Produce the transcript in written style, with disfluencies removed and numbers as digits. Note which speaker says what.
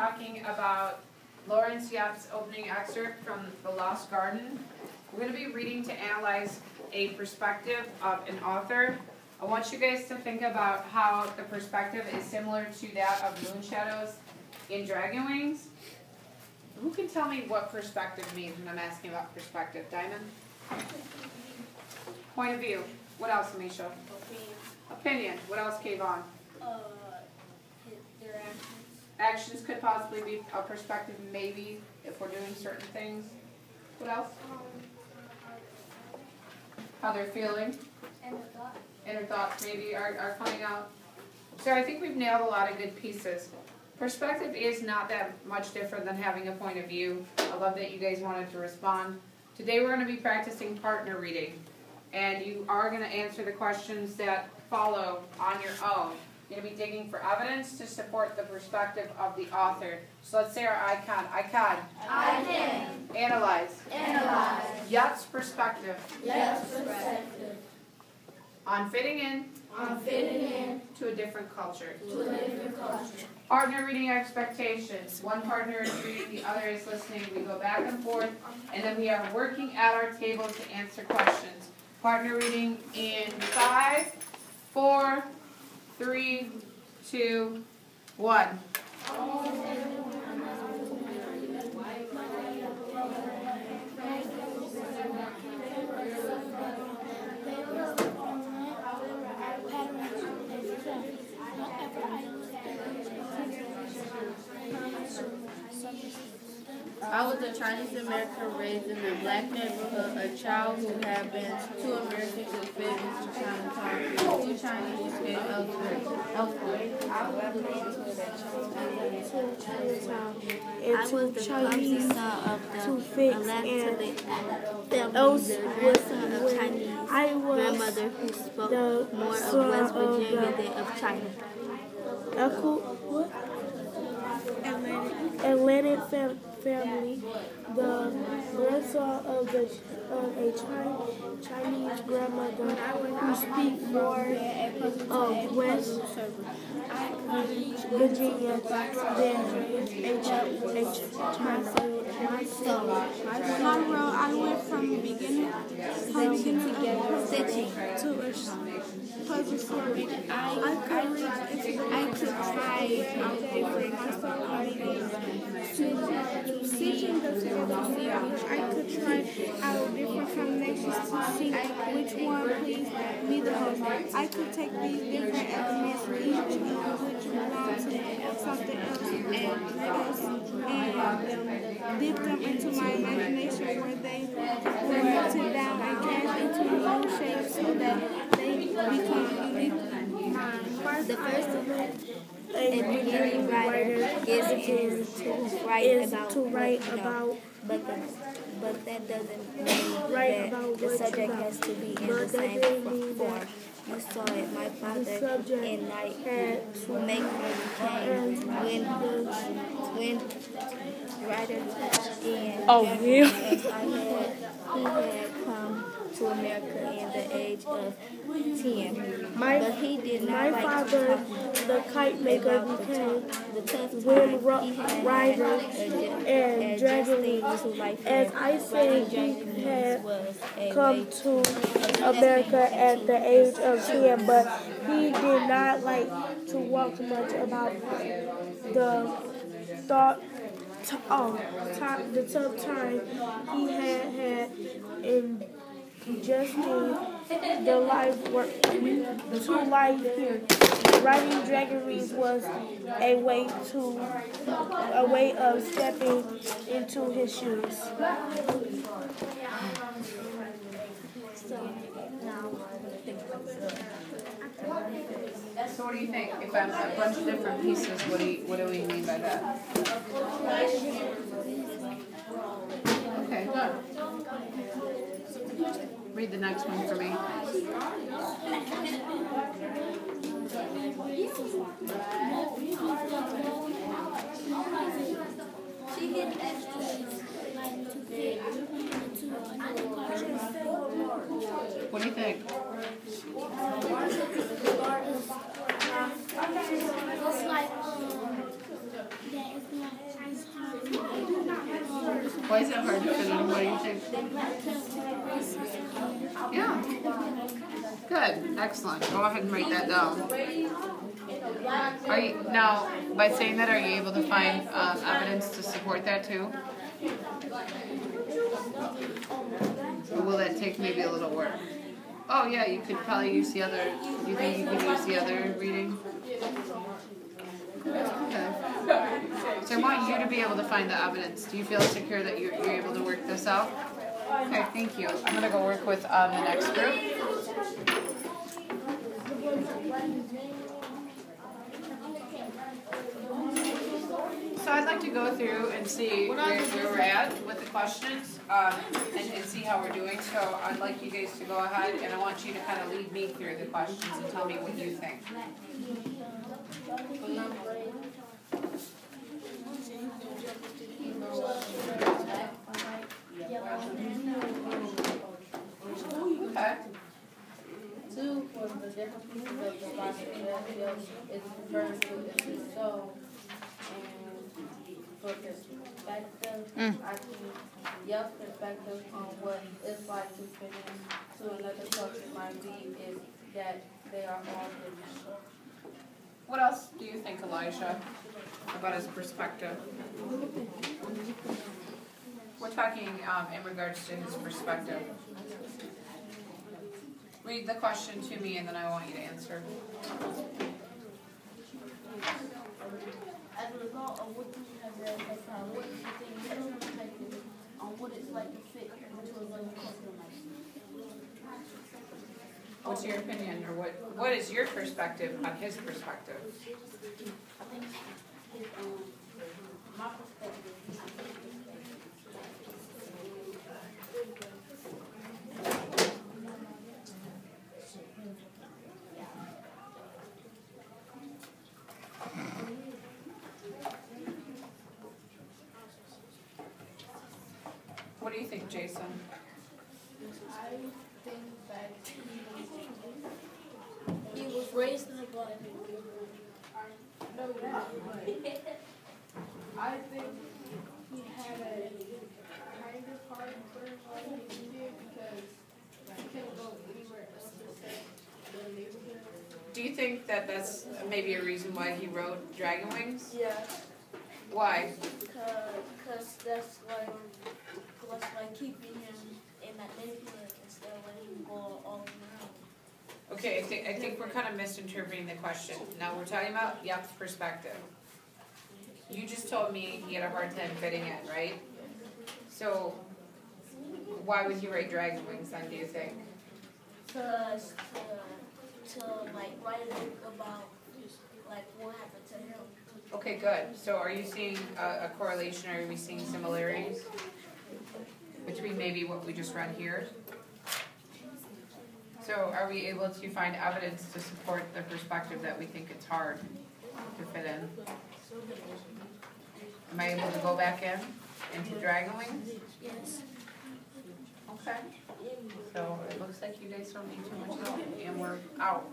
Speaker 1: talking about Lawrence Yep's opening excerpt from The Lost Garden. We're going to be reading to analyze a perspective of an author. I want you guys to think about how the perspective is similar to that of Moon Shadows in Dragon Wings. Who can tell me what perspective means when I'm asking about perspective? Diamond? Point of view. What else, Misha? Opinion. What else, Kayvon?
Speaker 2: Their actions.
Speaker 1: Actions could possibly be a perspective, maybe, if we're doing certain things. What else? How they're feeling. Inner thoughts maybe are coming out. So I think we've nailed a lot of good pieces. Perspective is not that much different than having a point of view. I love that you guys wanted to respond. Today we're going to be practicing partner reading. And you are going to answer the questions that follow on your own. You're going to be digging for evidence to support the perspective of the author. So let's say our icon. Icon.
Speaker 2: I can.
Speaker 1: Analyze.
Speaker 2: Analyze.
Speaker 1: Yep's perspective.
Speaker 2: Yep's perspective.
Speaker 1: On fitting in.
Speaker 2: On fitting in.
Speaker 1: To a different culture.
Speaker 2: To a different culture.
Speaker 1: Partner reading expectations. One partner is reading, the other is listening. We go back and forth, and then we are working at our table to answer questions. Partner reading in 5, 4, 3, 2, 1.
Speaker 3: I was a Chinese American raised in a black neighborhood, a child who had been to America to fit into Chinatown. 2 Chinese escaped elsewhere.
Speaker 4: I was the clumsy son of the allegedly grandson of Chinese grandmother who spoke more of West Virginia than of China.
Speaker 5: Atlantic family, the grandson of a Chinese grandmother who speaks more of West Virginia than
Speaker 6: I went from beginning to stitching to a puzzle story. I could try all day for myself to stitching them together to see which I could try out different combinations to see which one pleased me the most. I could take these different elements, each of which belong to something else, and dip them into my imagination where they were melted down, I guess, into new shapes so that they become unique.
Speaker 4: The first a beginning writer is to write about, but that doesn't mean that the subject has to be in the same form. You saw it, my father and I had to make money when writer and he had come to America in the age of 10. But he did not
Speaker 5: my father, the kite maker, became wind rider and dragon wings. As I said, he had come to America at the age of 10, but he did not like to walk much about the tough time he had in adjusting the life here. Riding dragon wings was a way of stepping into his shoes.
Speaker 1: So what do you think? If I'm a bunch of different pieces, what do we mean by that? Okay, good. Read the next one for me. What do you think?
Speaker 2: It's like that is not
Speaker 1: Why is it hard to fit in? What do you think? Yeah. Good. Excellent. Go ahead and write that down. Are you, now, by saying that, are you able to find evidence to support that too? Or will that take maybe a little work? Oh yeah, you could probably use the other, you think you could use the other reading? Okay. So I want you to be able to find the evidence. Do you feel secure that you're able to work this out? Okay, thank you. I'm going to go work with the next group. So I'd like to go through and see where we're at with the questions and see how we're doing. So I'd like you guys to go ahead and I want you to kind of lead me through the questions and tell me what you think. Okay.
Speaker 3: 2 was the different pieces of the Bible is referring to is the soul. And for perspective, I think your perspective on what it's like to fit into another culture might be is that they are all different.
Speaker 1: What else do you think, Elijah, about his perspective? We're talking in regards to his perspective. Read the question to me and then I want you to answer.
Speaker 6: As a result of what you have read thus far, what do you think your perspective on what it's like to fit into another culture like?
Speaker 1: What's your opinion, or what is your perspective on his perspective?
Speaker 6: I think my perspective.
Speaker 1: What do you think, Jason?
Speaker 6: I think that he was raised in a black no, yeah, but I think he had a kind of hard time he did because he couldn't go anywhere else except the neighborhood.
Speaker 1: Do you think that that's maybe a reason why he wrote Dragon Wings?
Speaker 6: Yeah,
Speaker 1: Why?
Speaker 6: because that's like keeping him in that neighborhood instead of letting him go all around.
Speaker 1: Okay, I think we're kind of misinterpreting the question. Now we're talking about Yep's perspective. You just told me he had a hard time fitting in, right? So why would he write Dragon Wings then, do you think?
Speaker 6: Because to like write a book about like what happened to him.
Speaker 1: Okay, good. So are you seeing a correlation, or are we seeing similarities between maybe what we just read here? So are we able to find evidence to support the perspective that we think it's hard to fit in? Am I able to go back into Dragon Wings?
Speaker 6: Yes.
Speaker 1: Okay. So it looks like you guys don't need too much help, and we're out.